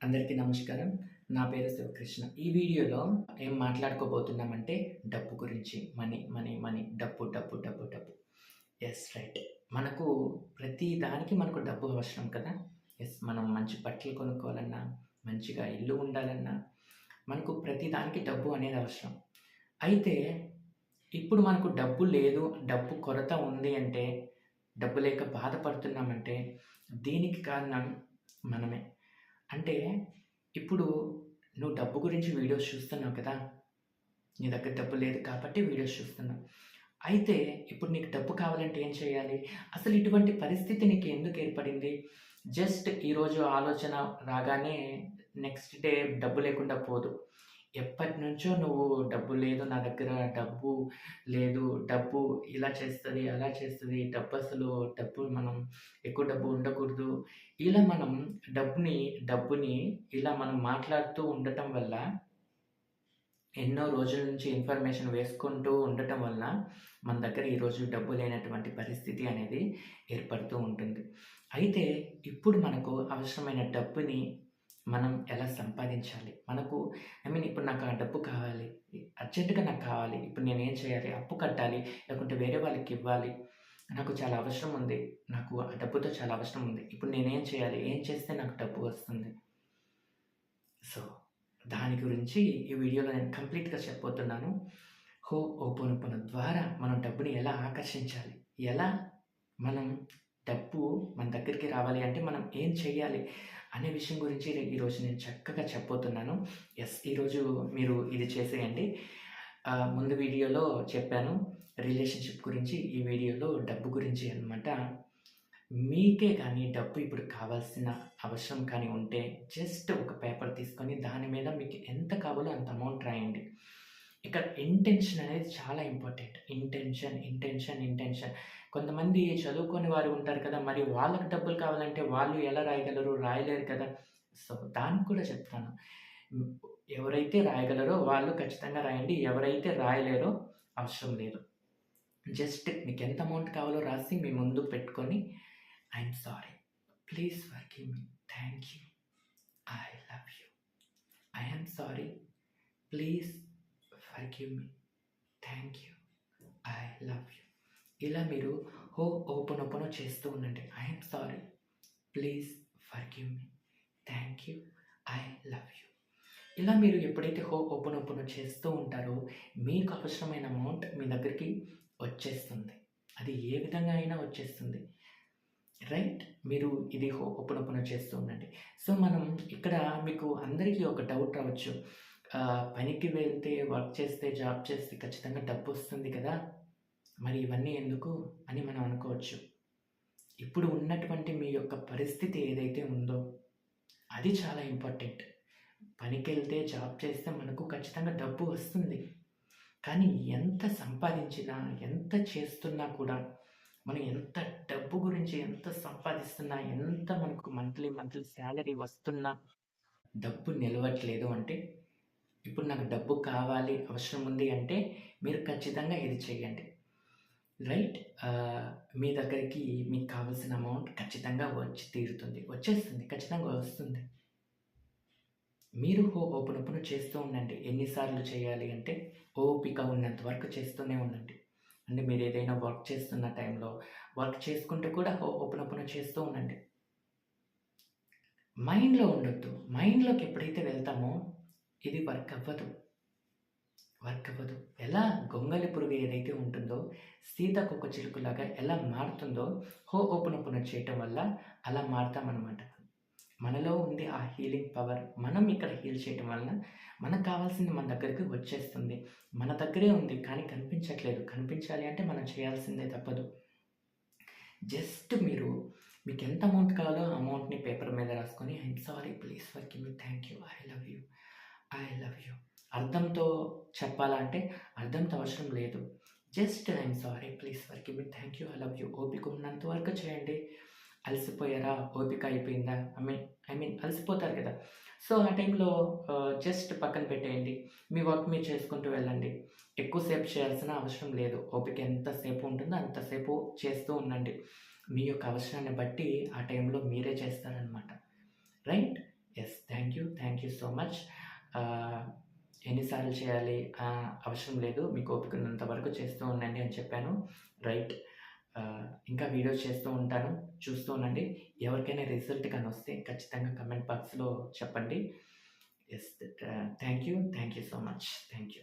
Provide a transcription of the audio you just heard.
అందరికీ నమస్కారం. నా పేరు శివకృష్ణ. ఈ వీడియోలో ఏం మాట్లాడుకోబోతున్నామంటే డబ్బు గురించి. Money, money, money. డబ్బు, డబ్బు, డబ్బు, డబ్బు. Yes, right. మనకు ప్రతి దానికి మనకు డబ్బు అవసరం కదా! యెస్, మనం మంచి బట్టలు కొనుక్కోవాలన్నా, మంచిగా ఇల్లు ఉండాలన్నా, మనకు ప్రతి దానికి డబ్బు అనేది అవసరం. అయితే ఇప్పుడు మనకు డబ్బు లేదు, డబ్బు కొరత ఉంది అంటే, డబ్బు లేక బాధపడుతున్నామంటే, దీనికి కారణం మనమే. అంటే ఇప్పుడు నువ్వు డబ్బు గురించి వీడియోస్ చూస్తున్నావు కదా! నీ దగ్గర డబ్బు లేదు కాబట్టి వీడియోస్ చూస్తున్నావు. అయితే ఇప్పుడు నీకు డబ్బు కావాలంటే ఏం చేయాలి? అసలు ఇటువంటి పరిస్థితి నీకు ఎందుకు ఏర్పడింది? జస్ట్ ఈరోజు ఆలోచన రాగానే నెక్స్ట్ డే డబ్బు లేకుండా పోదు. ఎప్పటినుంచో నువ్వు డబ్బు లేదు నా దగ్గర, డబ్బు లేదు, డబ్బు ఇలా చేస్తది, అలా చేస్తది, డబ్బు మనం ఎక్కువ డబ్బు ఉండకూడదు. ఇలా మనం డబ్బుని ఇలా మనం మాట్లాడుతూ ఉండటం వల్ల, ఎన్నో రోజుల నుంచి ఇన్ఫర్మేషన్ వేసుకుంటూ ఉండటం వల్ల, మన దగ్గర ఈరోజు డబ్బు లేనటువంటి పరిస్థితి అనేది ఏర్పడుతూ ఉంటుంది. అయితే ఇప్పుడు మనకు అవసరమైన డబ్బుని మనం ఎలా సంపాదించాలి? ఇప్పుడు నాకు ఆ డబ్బు కావాలి. అర్జెంట్‌గా నాకు కావాలి. ఇప్పుడు నేనేం చేయాలి? అప్పు కట్టాలి, లేకుంటే వేరే వాళ్ళకివ్వాలి. నాకు చాలా అవసరం ఉంది. నాకు ఆ డబ్బుతో చాలా అవసరం ఉంది. ఇప్పుడు నేనేం చేయాలి? ఏం చేస్తే నాకు డబ్బు వస్తుంది? సో, దాని గురించి ఈ వీడియోలో నేను కంప్లీట్‌గా చెప్పబోతున్నాను. హోపోనోపోనో ద్వారా మనం డబ్బుని ఎలా ఆకర్షించాలి? ఎలా మనం డబ్బు మన దగ్గరికి రావాలి అంటే మనం ఏం చేయాలి? అనే విషయం గురించి ఈరోజు నేను చక్కగా చెప్పబోతున్నాను. యెస్, ఈరోజు మీరు ఇది చేసేయండి. ముందు వీడియోలో చెప్పాను రిలేషన్‌షిప్ గురించి, ఈ వీడియోలో డబ్బు గురించి అన్నమాట. మీకే కానీ డబ్బు ఇప్పుడు కావాల్సిన అవసరం కానీ ఉంటే, జస్ట్ ఒక పేపర్ తీసుకొని దాని మీద మీకు ఎంత కావాలో అంత అమౌంట్ రాయండి. ఇక్కడ ఇంటెన్షన్ అనేది చాలా ఇంపార్టెంట్. ఇంటెన్షన్. కొంతమంది చదువుకోని వారు ఉంటారు కదా! మరి వాళ్ళకి డబ్బులు కావాలంటే వాళ్ళు ఎలా రాయగలరు? రాయలేరు కదా! సో, దానికి కూడా చెప్తాను. హ్మ్. ఎవరైతే రాయగలరో వాళ్ళు ఖచ్చితంగా రాయండి. ఎవరైతే రాయలేరో అవసరం లేదు. జస్ట్ మీకెంత అమౌంట్ కావాలో రాసి మీ ముందు పెట్టుకొని, I'm sorry. Please forgive me. Thank you. I love you. I'm sorry. Please forgive me. Thank you. I love you. ఇలా మీరు ఓపెనో చేస్తూ ఉండండి. I'm sorry. Please forgive me. Thank you. I love you. ఇలా మీరు ఎప్పుడైతే ఓపెనో చేస్తూ ఉంటారో, మీకు అవసరమైన అమౌంట్ మీ దగ్గరికి వచ్చేస్తుంది. అది ఏ విధంగా అయినా వచ్చేస్తుంది. రైట్? మీరు ఇది ఓపెనో చేస్తూ ఉండండి. సో, మనం ఇక్కడ మీకు అందరికీ ఒక డౌట్ రావచ్చు. పనికి వెళ్తే, వర్క్ చేస్తే, జాబ్ చేస్తే ఖచ్చితంగా డబ్బొస్తుంది కదా! మరి ఇవన్నీ ఎందుకు అని మనం అనుకోవచ్చు. ఇప్పుడు ఉన్నటువంటి మీ యొక్క పరిస్థితి ఏదైతే ఉందో, అది చాలా ఇంపార్టెంట్. పనికెళ్తే, జాబ్ చేస్తే మనకు ఖచ్చితంగా డబ్బు వస్తుంది. కానీ ఎంత సంపాదించినా, ఎంత చేస్తున్నా కూడా, మనం ఎంత డబ్బు గురించి ఎంత సంపాదిస్తున్నా, ఎంత మనకు మంత్లీ సాలరీ వస్తున్నా, డబ్బు నిలవట్లేదు అంటే, ఇప్పుడు నాకు డబ్బు కావాలి, అవసరం ఉంది అంటే, మీరు ఖచ్చితంగా ఇది చేయండి. రైట్? మీ దగ్గరికి మీకు కావాల్సిన అమౌంట్ ఖచ్చితంగా వచ్చి తీరుతుంది. వచ్చేస్తుంది. ఖచ్చితంగా వస్తుంది. మీరు ఓపెన్ చేస్తూ ఉండండి. ఎన్ని సార్లు చేయాలి అంటే, ఓపిక ఉన్నంత వరకు చేస్తూనే ఉండండి. అంటే మీరు ఏదైనా వర్క్ చేస్తున్న టైంలో, వర్క్ చేసుకుంటూ కూడా ఓపెన్ చేస్తూ ఉండండి. మైండ్‌లో ఉండొద్దు. మైండ్‌లోకి ఎప్పుడైతే వెళ్తామో, ఇది వర్క్ అవ్వదు. ఎలా గొంగళి పురుగు ఏదైతే ఉంటుందో, సీతాకోక చిలుకలాగా ఎలా మారుతుందో, ఓపెన్ చేయటం వల్ల అలా మారతామనమాట. మనలో ఉంది ఆ హీలింగ్ పవర్. మనం ఇక్కడ హీల్ చేయటం వలన మనకు కావాల్సింది మన దగ్గరికి వచ్చేస్తుంది. మన దగ్గరే ఉంది కానీ కనిపించట్లేదు. కనిపించాలి అంటే మనం చేయాల్సిందే తప్పదు. జస్ట్ మీకెంత అమౌంట్ కావాలో ఆ అమౌంట్‌ని పేపర్ మీద రాసుకొని, I'm sorry, please forgive me, thank you, I love you, I love you. అర్థంతో చెప్పాలా అంటే అర్థంతో అవసరం లేదు. Just I'm sorry, please forgive me, thank you, I love you. ఓపిక ఉన్నంత వరకు చేయండి. అలసిపోయారా? ఓపిక అయిపోయిందా? అలసిపోతారు కదా! సో, ఆ టైంలో జస్ట్ పక్కన పెట్టేయండి. మీ వర్క్ మీరు చేసుకుంటూ వెళ్ళండి. ఎక్కువ సేపు చేయాల్సిన అవసరం లేదు. ఓపిక ఎంతసేపు ఉంటుందో అంతసేపు చేస్తూ ఉండండి. మీ యొక్క అవసరాన్ని బట్టి ఆ టైంలో మీరే చేస్తారనమాట. Right? Yes. Thank thank you so much. ఎన్నిసార్లు చేయాలి అవసరం లేదు, మీకు ఓపిక ఉన్నంత వరకు చేస్తూ ఉండండి అని చెప్పాను. రైట్. ఇంకా వీడియోస్ చేస్తూ ఉంటాను, చూస్తూ ఉండండి. ఎవరికైనా రిజల్ట్ కానీ వస్తే ఖచ్చితంగా కమెంట్ బాక్స్లో చెప్పండి. Yes, thank you so much. Thank you.